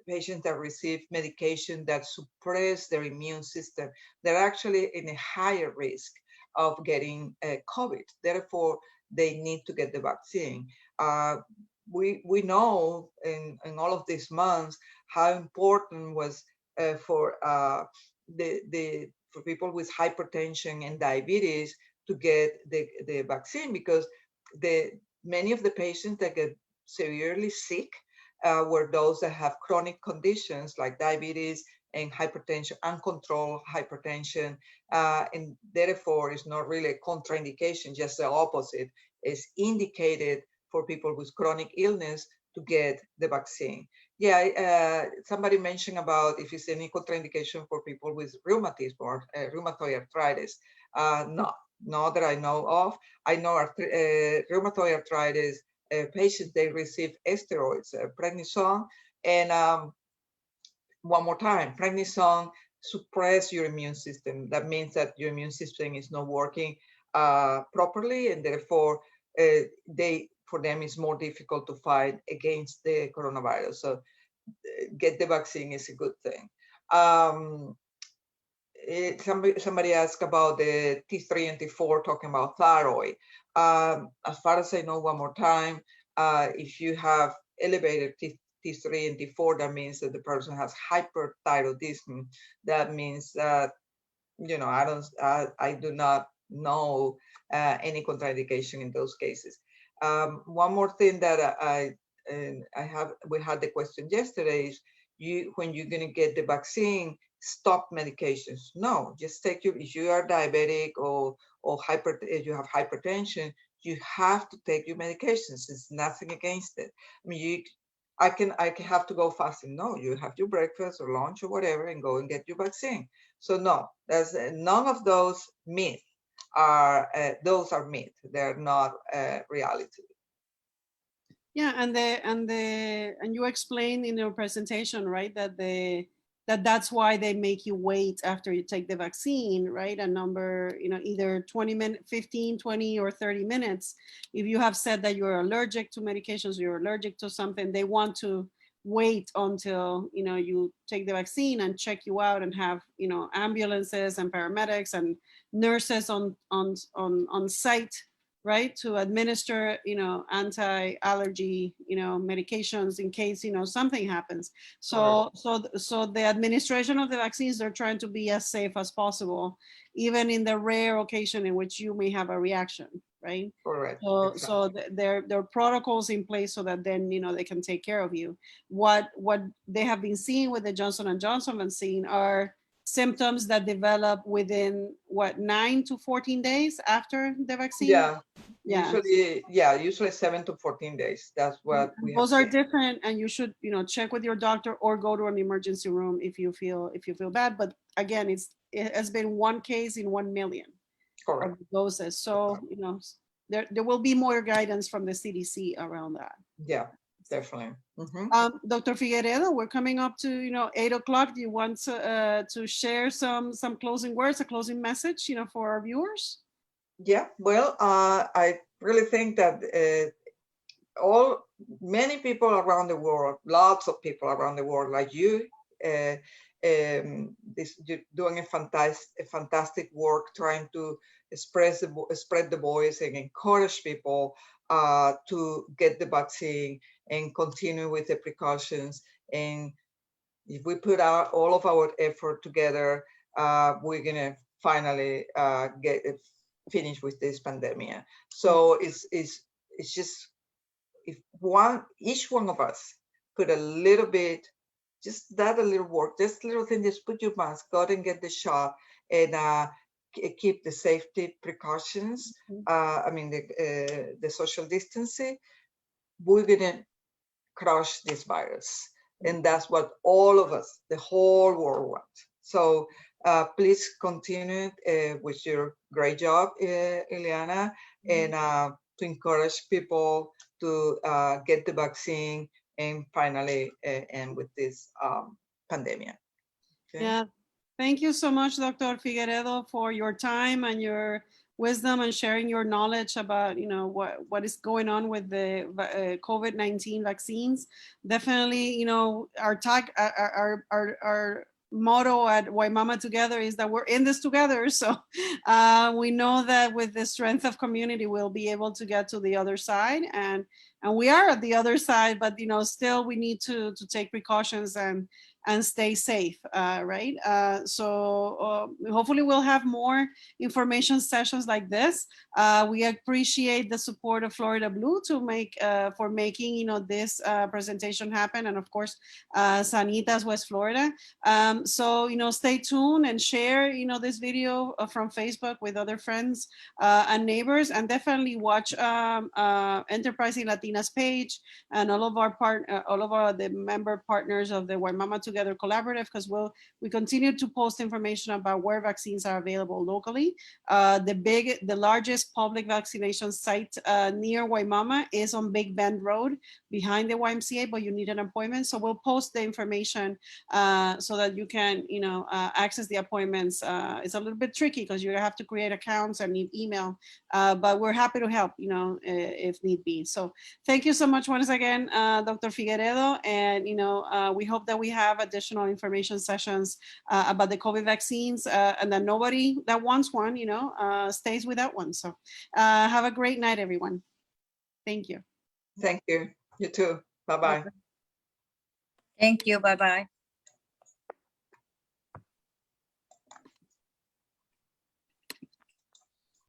patients that receive medication that suppress their immune system, they're actually in a higher risk of getting COVID. Therefore, they need to get the vaccine. We know in all of these months how important was for people with hypertension and diabetes to get the vaccine, because many of the patients that get severely sick were those that have chronic conditions like diabetes and hypertension, uncontrolled hypertension, and therefore it's not really a contraindication, just the opposite. It's indicated for people with chronic illness to get the vaccine. Yeah, somebody mentioned about if it's any contraindication for people with rheumatism or rheumatoid arthritis. Not that I know of. I know rheumatoid arthritis patients, they receive steroids, prednisone, and one more time, prednisone suppress your immune system. That means that your immune system is not working properly, and therefore for them it's more difficult to fight against the coronavirus. So get the vaccine is a good thing. Somebody asked about the T3 and T4, talking about thyroid. As far as I know, one more time, if you have elevated T3 and T4, that means that the person has hyperthyroidism. That means that, I do not know any contraindication in those cases. One more thing that we had the question yesterday is, when you're going to get the vaccine, stop medications. No, just take if you are diabetic or you have hypertension, you have to take your medications. It's nothing against it. I mean, I can have to go fasting. No, you have your breakfast or lunch or whatever and go and get your vaccine. So no, there's none of those myths those are myths. They're not reality. Yeah, and you explained in your presentation, right, that's why they make you wait after you take the vaccine, right? A number, either 20 minutes, 15, 20, or 30 minutes. If you have said that you're allergic to medications, you're allergic to something, they want to wait until, you take the vaccine and check you out and have, ambulances and paramedics and nurses on site right, to administer, anti-allergy, medications in case, something happens. So the administration of the vaccines, they're trying to be as safe as possible, even in the rare occasion in which you may have a reaction, right? Correct. So, Exactly. there are protocols in place so that then, they can take care of you. What they have been seeing with the Johnson & Johnson vaccine are symptoms that develop within 9 to 14 days after the vaccine. Yeah. Yeah. Usually 7 to 14 days. That's what we have Those are seen. different, and you should, check with your doctor or go to an emergency room if you feel bad. But again, it has been one case in 1 million Correct. of doses. So, there will be more guidance from the CDC around that. Yeah, definitely. Dr. Figueredo, we're coming up to 8 o'clock. Do you want to share some closing words, a closing message, for our viewers? Yeah, well, I really think that many people around the world, lots of people around the world, like you, doing a fantastic work, trying to spread the voice and encourage people to get the vaccine and continue with the precautions. And if we put out all of our effort together, we're gonna finally get finished with this pandemic. So it's just, if each one of us put a little bit, just that a little work, this little thing, just put your mask, go and get the shot, and keep the safety precautions. I mean the social distancing. We're gonna crush this virus, and that's what all of us, the whole world, want. So please continue with your great job, Ileana, and to encourage people to get the vaccine and finally end with this pandemic. Okay? Yeah, thank you so much, Dr. Figueredo, for your time and your wisdom and sharing your knowledge about what is going on with the COVID-19 vaccines. Definitely, our motto at Wimauma Together is that we're in this together. So we know that with the strength of community, we'll be able to get to the other side, and we are at the other side. But still, we need to take precautions and stay safe, right? So hopefully we'll have more information sessions like this. We appreciate the support of Florida Blue for making this presentation happen, and of course Sanitas West Florida. So stay tuned and share this video from Facebook with other friends and neighbors, and definitely watch Enterprising Latinas page and all of the member partners of the Wimauma Together Collaborative, because we continue to post information about where vaccines are available locally. The largest public vaccination site near Wimauma is on Big Bend Road behind the YMCA, but you need an appointment. So we'll post the information so that you can access the appointments. It's a little bit tricky because you have to create accounts and need email, but we're happy to help if need be. So thank you so much once again, Dr. Figueredo, and we hope that we have additional information sessions about the COVID vaccines, and that nobody that wants one stays without one. So have a great night, everyone. Thank you. Thank you. You too. Bye-bye. Thank you. Bye-bye.